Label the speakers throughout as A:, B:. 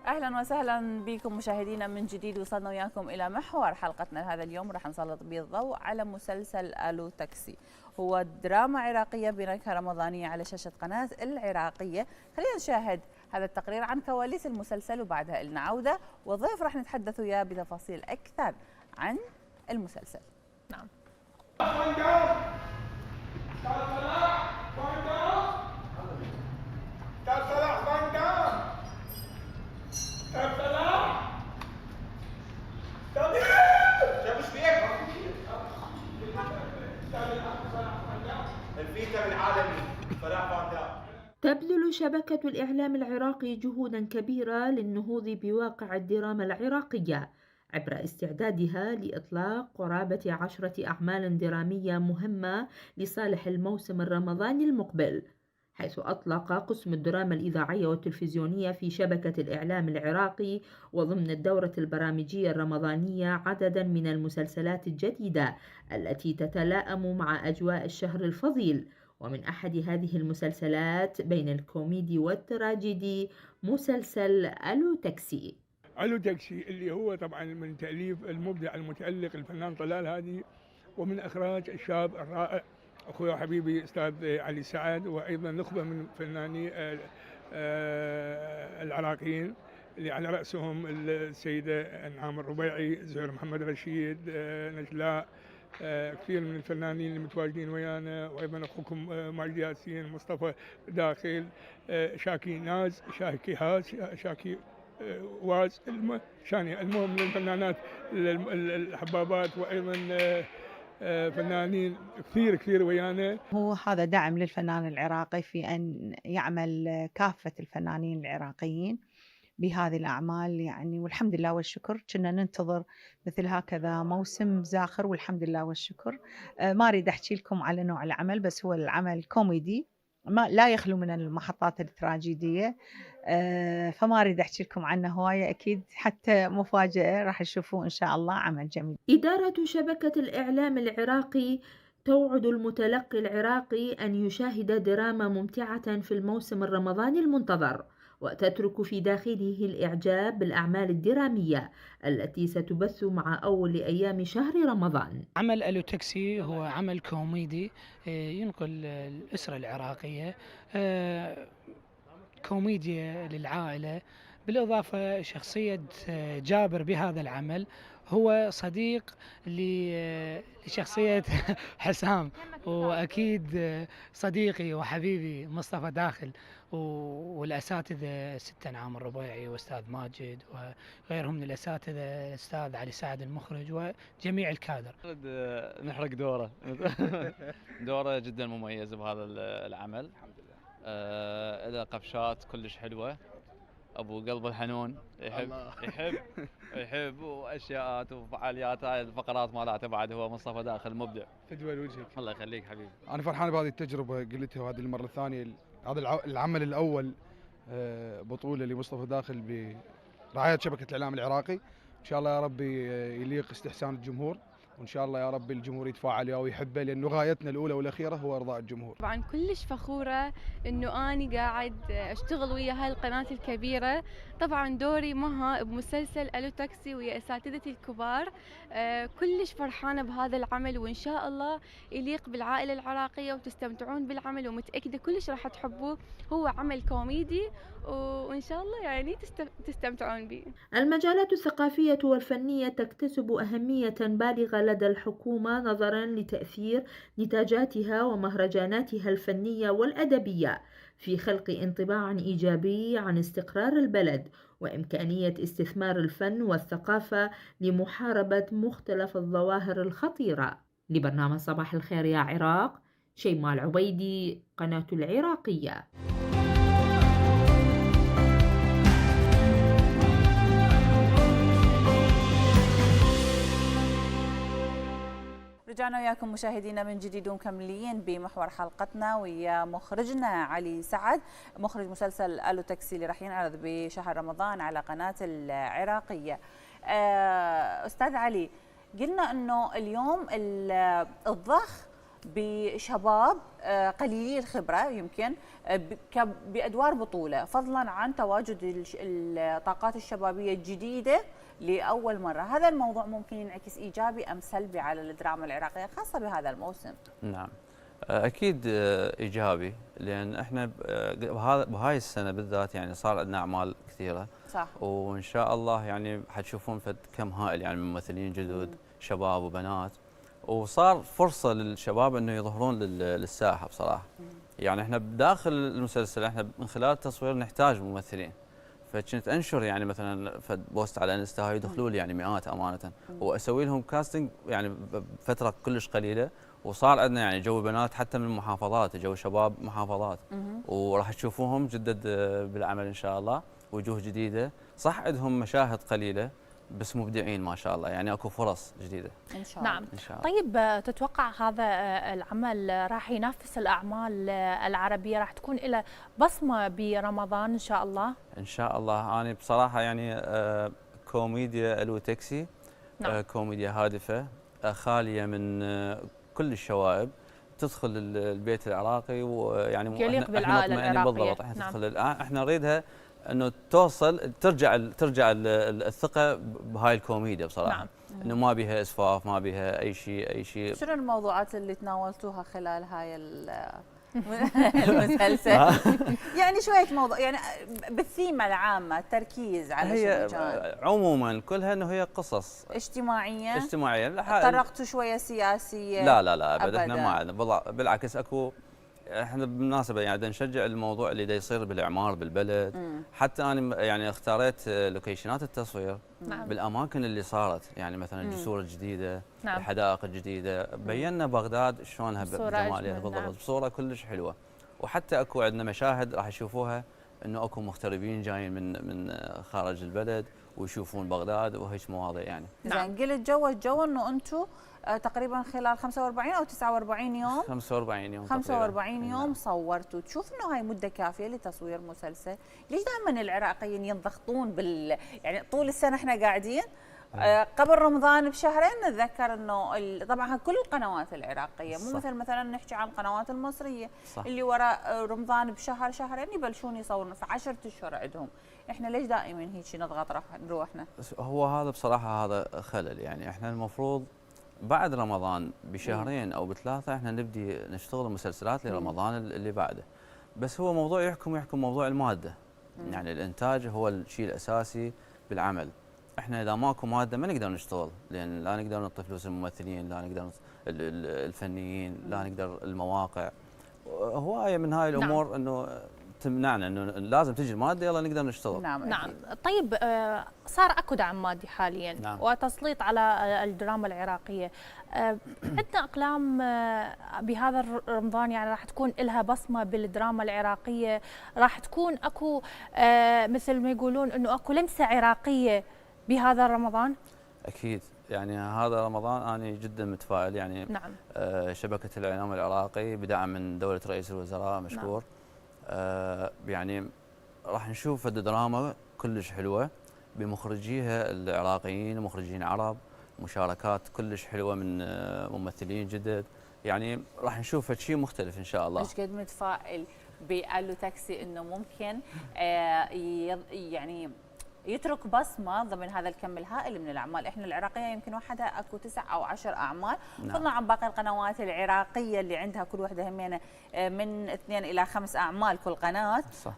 A: اهلا وسهلا بكم مشاهدينا من جديد. وصلنا وياكم الى محور حلقتنا هذا اليوم، راح نسلط به الضوء على مسلسل الو تاكسي. هو دراما عراقيه بنكهه رمضانيه على شاشه قناه العراقيه. خلينا نشاهد هذا التقرير عن كواليس المسلسل وبعدها لنا عوده وضيف راح نتحدث وياه بتفاصيل اكثر عن المسلسل.
B: نعم.
C: تبذل شبكة الإعلام العراقي جهوداً كبيرة للنهوض بواقع الدراما العراقية عبر استعدادها لإطلاق قرابة 10 أعمال درامية مهمة لصالح الموسم الرمضاني المقبل، حيث أطلق قسم الدراما الإذاعية والتلفزيونية في شبكة الإعلام العراقي وضمن الدورة البرامجية الرمضانية عدداً من المسلسلات الجديدة التي تتلائم مع أجواء الشهر الفضيل. ومن أحد هذه المسلسلات بين الكوميدي والتراجيدي مسلسل ألو تاكسي.
D: ألو تاكسي اللي هو طبعا من تأليف المبدع المتألق الفنان طلال هادي، ومن إخراج الشاب الرائع أخوي وحبيبي أستاذ علي سعد، وأيضا نخبة من فناني العراقيين اللي على رأسهم السيدة أنعام الربيعي، زهير محمد رشيد، نجلاء، كثير من الفنانين المتواجدين ويانا، وايضا اخوكم ماجد ياسين، مصطفى داخل، شاكي ناز، شاكي هاز، شاكي واز، المهم من الفنانات الحبابات، وايضا فنانين كثير ويانا.
E: هو هذا دعم للفنان العراقي في أن يعمل كافة الفنانين العراقيين بهذه الأعمال يعني، والحمد لله والشكر. كنا ننتظر مثل هكذا موسم زاخر والحمد لله والشكر. ما أريد أحكي لكم على نوع العمل، بس هو العمل كوميدي ما لا يخلو من المحطات التراجيدية، فما أريد أحكي لكم عنه هواية، أكيد حتى مفاجأة راح تشوفوه إن شاء الله. عمل جميل.
C: إدارة شبكة الإعلام العراقي توعد المتلقي العراقي أن يشاهد دراما ممتعة في الموسم الرمضاني المنتظر، وتترك في داخله الإعجاب بالأعمال الدرامية التي ستبث مع أول أيام شهر رمضان.
F: عمل ألو تاكسي هو عمل كوميدي ينقل الأسرة العراقية، كوميديا للعائلة، بالإضافة شخصية جابر بهذا العمل هو صديق لشخصية حسام، وأكيد صديقي وحبيبي مصطفى داخل، والأساتذة ستة أنعام الربيعي وأستاذ ماجد وغيرهم من الأساتذة، الأستاذ علي سعد المخرج وجميع الكادر.
G: نحرق دوره جدا مميز بهذا العمل، الحمد لله. إذا قفشات كلش حلوة، ابو قلب الحنون، يحب واشياءات وفعاليات. هاي الفقرات مالته بعد هو مصطفى داخل مبدع.
D: فدوى لوجهك.
G: الله يخليك حبيبي.
H: انا فرحان بهذه التجربه، قلتها وهذه المره الثانيه. هذا العمل الاول بطوله لمصطفى داخل برعايه شبكه الاعلام العراقي. ان شاء الله يا رب يليق استحسان الجمهور، وان شاء الله يا رب الجمهور يتفاعل ويحبه، لانه غايتنا الاولى والاخيره هو ارضاء الجمهور.
I: طبعا كلش فخوره انه اني قاعد اشتغل ويا هاي القناه الكبيره. طبعا دوري مها بمسلسل الو تاكسي ويا اساتذتي الكبار. كلش فرحانه بهذا العمل، وان شاء الله يليق بالعائله العراقيه وتستمتعون بالعمل، ومتاكده كلش راح تحبوه. هو عمل كوميدي وان شاء الله يعني تستمتعون به.
C: المجالات الثقافيه والفنيه تكتسب اهميه بالغه لدى الحكومة نظراً لتأثير نتاجاتها ومهرجاناتها الفنية والأدبية في خلق انطباع إيجابي عن استقرار البلد وإمكانية استثمار الفن والثقافة لمحاربة مختلف الظواهر الخطيرة. لبرنامج صباح الخير يا عراق، شيماء العبيدي، قناة العراقية.
A: رجعنا وياكم مشاهدينا من جديد ومكملين بمحور حلقتنا ويا مخرجنا علي سعد، مخرج مسلسل الو تاكسي اللي راح ينعرض بشهر رمضان على قناة العراقية. أستاذ علي، قلنا انه اليوم الضخ بشباب قليلي الخبره يمكن بادوار بطوله، فضلا عن تواجد الطاقات الشبابيه الجديده لاول مره. هذا الموضوع ممكن ينعكس ايجابي ام سلبي على الدراما العراقيه خاصه بهذا الموسم؟
G: نعم اكيد ايجابي، لان احنا بهاي السنه بالذات يعني صار عندنا اعمال كثيره
A: صح،
G: وان شاء الله يعني حتشوفون فد كم هائل يعني من ممثلين جدد شباب وبنات، وصار فرصه للشباب انه يظهرون للساحه بصراحه. يعني احنا بداخل المسلسل احنا من خلال التصوير نحتاج ممثلين، فكنت انشر يعني مثلا فد بوست على انستا يدخلوا لي يعني مئات امانه، واسوي لهم كاستنج يعني بفتره كلش قليله، وصار عندنا يعني جو بنات حتى من المحافظات، جو شباب محافظات، وراح تشوفوهم جدد بالعمل ان شاء الله، وجوه جديده، صح عندهم مشاهد قليله بس مبدعين ما شاء الله، يعني اكو فرص جديده
A: ان شاء الله.
B: نعم
G: ان شاء الله.
B: طيب تتوقع هذا العمل راح ينافس الاعمال العربيه، راح تكون له بصمه برمضان ان شاء الله؟
G: ان شاء الله. انا بصراحه يعني كوميديا الو تاكسي،
B: نعم.
G: كوميديا هادفه خاليه من كل الشوائب، تدخل البيت العراقي ويعني
B: يليق بالعائله العراقيه.
G: بالضبط احنا نعم. تدخل احنا نريدها انه توصل ترجع الثقه بهاي الكوميديا بصراحه. نعم. انه ما بيها اسفاف، ما بيها اي شيء.
A: شنو الموضوعات اللي تناولتوها خلال هاي المسلسل؟ يعني شويه موضوع يعني بالثيمه العامه، التركيز على
G: هي
A: جانب.
G: عموما كلها انه هي قصص
A: اجتماعيه. طرقتوا شويه سياسيه؟
G: لا ابدا، احنا ما عندنا، بالعكس اكو احنا بالمناسبه يعني نشجع الموضوع اللي دا يصير بالاعمار بالبلد. حتى انا يعني اختاريت لوكيشنات التصوير بالاماكن اللي صارت، يعني مثلا الجسور الجديده، الحدائق الجديده، بينا بغداد شلونها بجمالها بالضبط، بصوره كلش حلوه. وحتى اكو عندنا مشاهد راح يشوفوها انه اكو مغتربين جايين من خارج البلد ويشوفون بغداد وهيك مواضيع يعني.
A: زين، قلت الجو انه انتم تقريبا خلال 45 او 49 يوم 45 يوم صورتوا. تشوف انه هاي مده كافيه لتصوير مسلسل؟ ليش دائما العراقيين ينضغطون يعني طول السنه احنا قاعدين قبل رمضان بشهرين نتذكر انه طبعا كل القنوات العراقيه مو مثلا نحكي عن القنوات المصريه صح. اللي وراء رمضان بشهر شهرين يبلشون يصورون في 10 اشهر عندهم. احنا ليش دائما هيك نضغط روحنا؟
G: هو هذا بصراحه هذا خلل، يعني احنا المفروض بعد رمضان بشهرين او بثلاثه احنا نبدي نشتغل مسلسلات لرمضان اللي بعده. بس هو موضوع يحكم موضوع الماده. يعني الانتاج هو الشيء الاساسي بالعمل. احنا اذا ماكو ماده ما نقدر نشتغل، لان لا نقدر نعطي فلوس الممثلين، لا نقدر الفنيين، لا نقدر المواقع. هوايه من هاي الامور انه تمنعنا انه لازم تجي الماده يلا نقدر نشتغل.
B: نعم. طيب صار اكو دعم مادي حاليا. نعم. وتسليط على الدراما العراقيه. عندنا اقلام بهذا رمضان يعني راح تكون لها بصمه بالدراما العراقيه، راح تكون اكو مثل ما يقولون انه اكو لمسه عراقيه بهذا رمضان؟
G: اكيد، يعني هذا رمضان انا جدا متفائل يعني.
B: نعم.
G: شبكه الاعلام العراقي بدعم من دوله رئيس الوزراء مشكور. نعم. يعني راح نشوف دراما كلش حلوه بمخرجيها العراقيين ومخرجين عرب، مشاركات كلش حلوه من ممثلين جدد، يعني راح نشوف شيء مختلف ان شاء الله.
A: ايش قد متفائل بألو تاكسي انه ممكن يعني يترك بصمه ضمن هذا الكم الهائل من الاعمال؟ احنا العراقيه يمكن وحدها اكو 9 أو 10 اعمال، فضلا عن باقي القنوات العراقيه اللي عندها كل وحده همينه من 2 إلى 5 اعمال كل قناه. صح.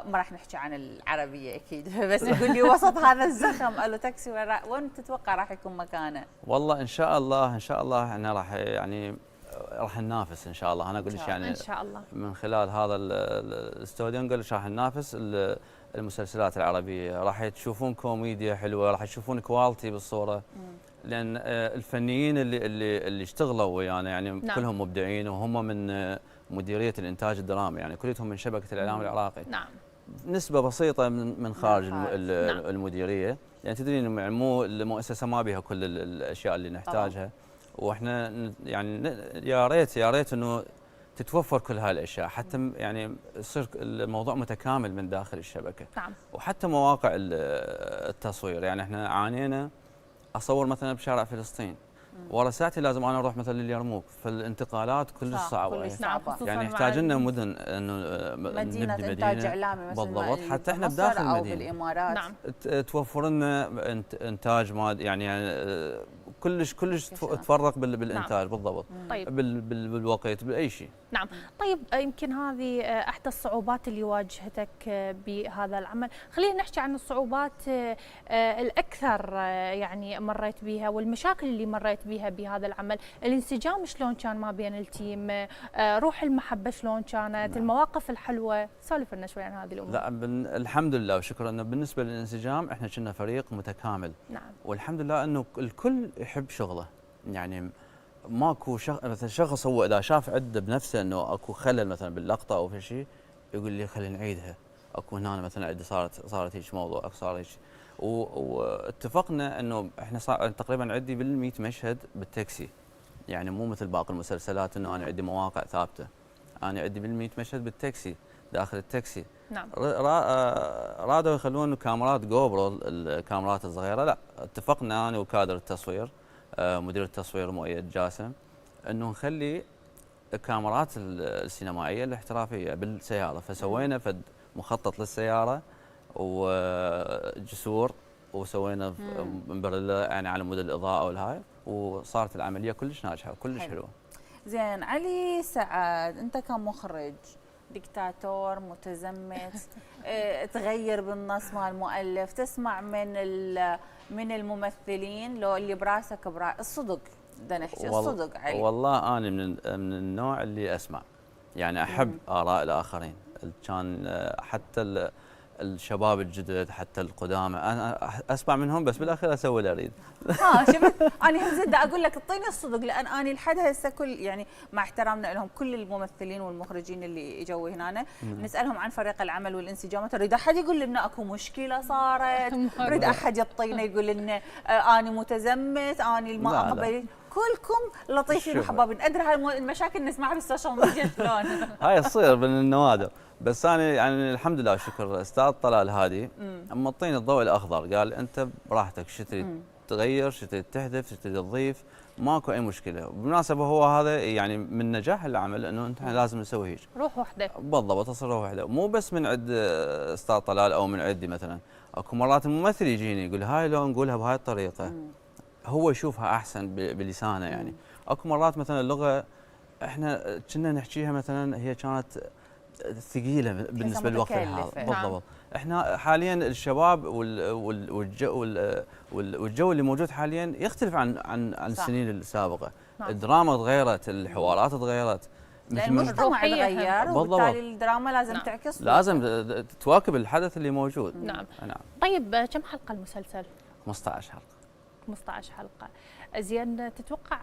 A: ما راح نحكي عن العربيه اكيد، بس يقول لي وسط هذا الزخم ألو تاكسي وين تتوقع راح يكون مكانه؟
G: والله ان شاء الله احنا راح ننافس ان شاء الله. انا اقول لك يعني
B: ان شاء الله
G: من خلال هذا الاستوديو نقول لك راح ننافس المسلسلات العربيه، راح تشوفون كوميديا حلوه، راح تشوفون كواليتي بالصوره. لان الفنيين اللي اشتغلوا ويانا يعني نعم. كلهم مبدعين، وهم من مديريه الانتاج الدرامي، يعني كلهم من شبكه الاعلام العراقي.
B: نعم. نسبه
G: بسيطه من خارج المديريه، يعني تدرين مو المؤسسه ما بها كل الاشياء اللي نحتاجها. واحنا يعني يا ريت انه تتوفر كل هاي الاشياء حتى يعني يصير الموضوع متكامل من داخل الشبكه.
B: نعم.
G: وحتى مواقع التصوير، يعني احنا عانينا اصور مثلا بشارع فلسطين، ورا ساعتي لازم انا اروح مثلا لليرموك، فالانتقالات كلش صعبه. يعني يحتاج لنا مدن انه
A: مدينه انتاج اعلامي مثلا
G: بالضبط، حتى احنا بداخل
A: المدينه او
G: بالامارات
A: نعم.
G: توفر لنا انتاج ماد يعني كلش تفرق بالانتاج. نعم. بالضبط. طيب. بالوقت باي شيء.
B: نعم. طيب يمكن هذه احدى الصعوبات اللي واجهتك بهذا العمل، خلينا نحكي عن الصعوبات الاكثر يعني مريت بها والمشاكل اللي مريت بها بهذا العمل. الانسجام شلون كان ما بين التيم، روح المحبه شلون كانت؟ نعم. المواقف الحلوه، سولف لنا شوي عن هذه الامور.
G: لا الحمد لله وشكرا انه بالنسبه للانسجام احنا كنا فريق متكامل.
B: نعم.
G: والحمد لله انه الكل يحب شغله، يعني ماكو مثلا شخص هو اذا شاف عنده بنفسه انه اكو خلل مثلا باللقطه او في شيء يقول لي خلينا نعيدها، اكو هنا مثلا عندي صارت هيك موضوع، صار هيك، واتفقنا انه احنا تقريبا عندي بال100 مشهد بالتاكسي، يعني مو مثل باقي المسلسلات انه انا عندي مواقع ثابته، انا عندي بال100 مشهد بالتاكسي داخل التاكسي.
B: نعم.
G: رادوا يخلون كاميرات جوبرو، الكاميرات الصغيره، لا اتفقنا انا وكادر التصوير مدير التصوير مؤيد جاسم انه نخلي الكاميرات السينمائيه الاحترافيه بالسياره، فسوينا فد مخطط للسياره وجسور وسوينا مبرلا يعني على مود الاضاءه والهاي، وصارت العمليه كلش ناجحه وكلش حلوه.
A: زين علي سعد، انت كمخرج دكتاتور متزمت تغير بالنص مال المؤلف، تسمع من الممثلين لو اللي براسك الصدق، بدنا نحكي الصدق علي.
G: والله انا من النوع اللي اسمع، يعني احب اراء الاخرين، كان حتى الشباب الجدد حتى القدامى انا اسمع منهم، بس بالاخير اسوي اللي اريد.
A: شفت انا هم زد اقول لك اعطيني الصدق، لان انا لحد هسه كل يعني مع احترامنا لهم كل الممثلين والمخرجين اللي اجوا هنا نسالهم عن فريق العمل والانسجام، اريد احد يقول لنا اكو مشكله صارت، اريد احد يعطينا يقول لنا انا متزمت، انا ما اقبل. كلكم لطيفين وحبابين، ادري هاي المشاكل نسمعها بالسوشيال ميديا شلون.
G: هاي تصير من النوادر، بس انا يعني الحمد لله شكر استاذ طلال هادي معطيني الضوء الاخضر، قال انت براحتك شو تريد تغير، شو تريد تحذف، شو تريد تضيف، ماكو اي مشكله. وبالمناسبه هو هذا يعني من نجاح العمل انه انت لازم نسوي هيك
B: روح وحده.
G: بالضبط، تصير روح وحده، مو بس من عند استاذ طلال او من عندي مثلا. اكو مرات الممثل يجيني يقول هاي لو نقولها بهاي الطريقه هو يشوفها احسن بلسانه يعني. اكو مرات مثلا اللغه احنا كنا نحكيها مثلا هي كانت ثقيله بالنسبه للوقت الحاضر. بالضبط. احنا حاليا الشباب والجو اللي موجود حاليا يختلف عن السنين السابقه. الدراما تغيرت، الحوارات تغيرت،
A: لأن المجتمع تغير وبالتالي الدراما لازم تعكس،
G: لازم تواكب الحدث اللي موجود.
B: نعم. طيب كم حلقه المسلسل؟
G: 15 حلقه.
B: 15 حلقة. زين تتوقع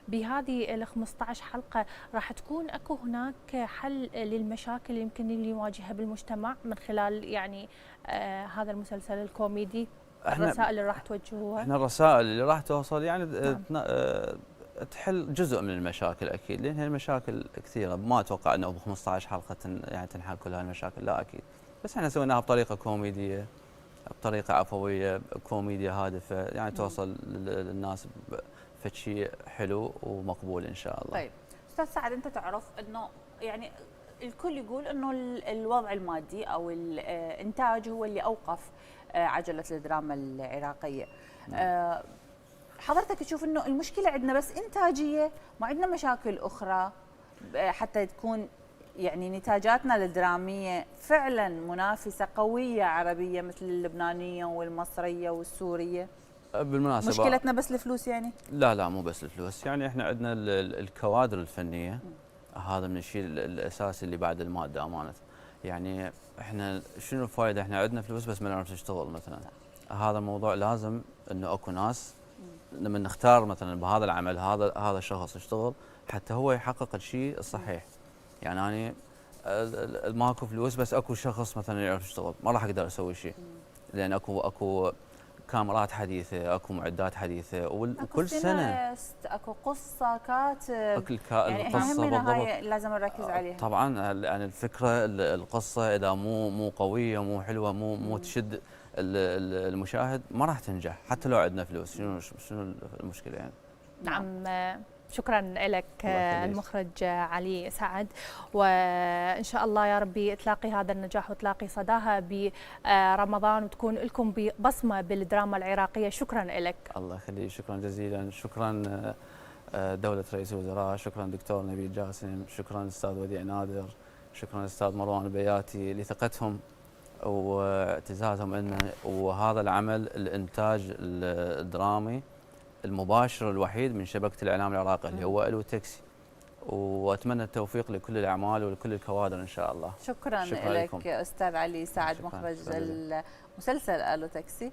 B: بهذه ال 15 حلقة راح تكون اكو هناك حل للمشاكل يمكن اللي يواجهها بالمجتمع من خلال يعني هذا المسلسل الكوميدي؟ الرسائل اللي راح توجهوها؟
G: احنا الرسائل اللي راح توصل يعني تحل جزء من المشاكل اكيد، لان هي المشاكل كثيرة، ما اتوقع انه ب 15 حلقة يعني تنحل كل هالمشاكل، لا اكيد، بس احنا سويناها بطريقة كوميدية، بطريقه عفويه، كوميديا هادفه، يعني توصل للناس بشيء حلو ومقبول ان شاء الله.
A: طيب استاذ سعد، انت تعرف انه يعني الكل يقول انه الوضع المادي او الانتاج هو اللي اوقف عجله الدراما العراقيه. حضرتك تشوف انه المشكله عندنا بس انتاجيه، ما عندنا مشاكل اخرى حتى تكون يعني نتاجاتنا الدرامية فعلا منافسة قوية عربية مثل اللبنانية والمصرية والسورية؟
G: بالمناسبة
A: مشكلتنا بس الفلوس يعني؟
G: لا مو بس الفلوس، يعني احنا عندنا الكوادر الفنية، هذا من الشيء الأساسي اللي بعد المادة أمانة. يعني احنا شنو الفائدة، احنا عندنا فلوس بس ما نعرف نشتغل مثلا. هذا الموضوع لازم انه اكو ناس لما نختار مثلا بهذا العمل هذا الشخص يشتغل حتى هو يحقق الشيء الصحيح. يعني أنا ماكو فلوس بس اكو شخص مثلا يعرف يشتغل، ما راح اقدر اسوي شيء، لان اكو كاميرات حديثه، اكو معدات حديثه، وكل سنه
A: اكو قصه كاتب، يعني
G: القصه
A: بالضبط هاي لازم نركز عليها.
G: طبعا يعني الفكره القصه اذا مو قويه، مو حلوه، مو تشد المشاهد، ما راح تنجح حتى لو عندنا فلوس. شنو المشكله يعني؟
B: نعم. شكرا لك المخرج علي سعد، وإن شاء الله يا ربي تلاقي هذا النجاح وتلاقي صداها برمضان وتكون لكم بصمة بالدراما العراقية. شكرا لك.
G: الله يخليك، شكرا جزيلا. شكرا دولة رئيس الوزراء، شكرا دكتور نبيل جاسم، شكرا الأستاذ وديع نادر، شكرا الأستاذ مروان البياتي لثقتهم واعتزازهم لنا. وهذا العمل الإنتاج الدرامي المباشر الوحيد من شبكة الإعلام العراقي اللي هو ألو تاكسي، وأتمنى التوفيق لكل الأعمال ولكل الكوادر إن شاء الله.
A: شكرا لك أستاذ علي سعد، مخرج المسلسل ألو تاكسي.